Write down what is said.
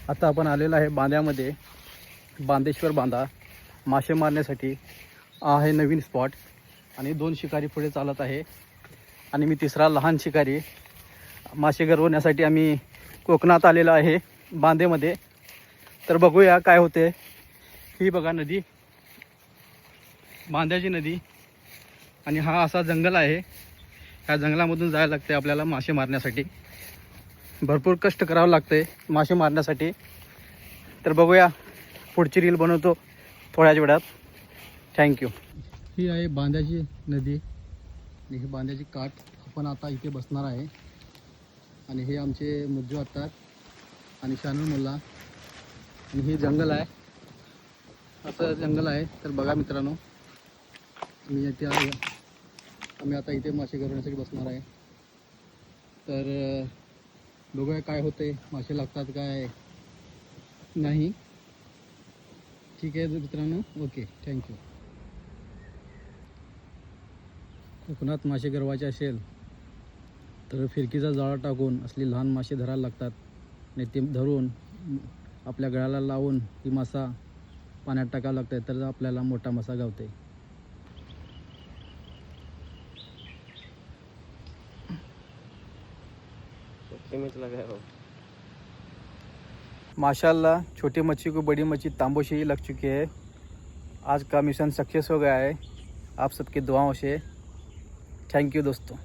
आता आपण आलेलो आहे बांद्यामध्ये, बांदेश्वर बांधा मासे मारण्यासाठी आहे नवीन स्पॉट. आणि 2 शिकारी पुढे चालत आहे आणि मी तिसरा लहान शिकारी. मासे गरवण्यासाठी आम्ही कोकणात आलेलो आहे बांदेमध्ये. तर बघूया काय होते. ही बघा नदी, बांद्याची नदी, आणि हा असा जंगल आहे. ह्या जंगलामधून जायला लागते आपल्याला मासे मारण्यासाठी. भरपूर कष्ट करावं लागते मासे मारण्यासाठी. तर बघूया, पुढची रील बनवतो थोड्याच वेळात. थँक्यू. ही आहे बांद्याची नदी आणि ही बांद्याची काठ. आपण आता इथे बसणार आहे आणि हे आमचे मुज्जू असतात आणि शानू मुल्ला. आणि हे जंगल आहे, असं जंगल आहे. तर बघा मित्रांनो, आम्ही आता इथे मासे गरवण्यासाठी बसणार आहे. तर बघूया काय होते, मासे लागतात काय नाही. ठीक आहे मित्रांनो, ओके, थँक्यू. कोकणात मासे गरवायचे असेल तर फिरकीचा जाळा टाकून असली लहान मासे धरायला लागतात आणि ते धरून आपल्या गळ्याला लावून ती मासा पाण्यात टाकावं लागते, तर आपल्याला मोठा मासा गावते. माशाल्लाह, छोटी मच्छी को बड़ी मच्छी तांबोशी ही लग चुकी है. आज का मिशन सक्सेस हो गया है आप सबकी दुआओं से. थैंक यू दोस्तों.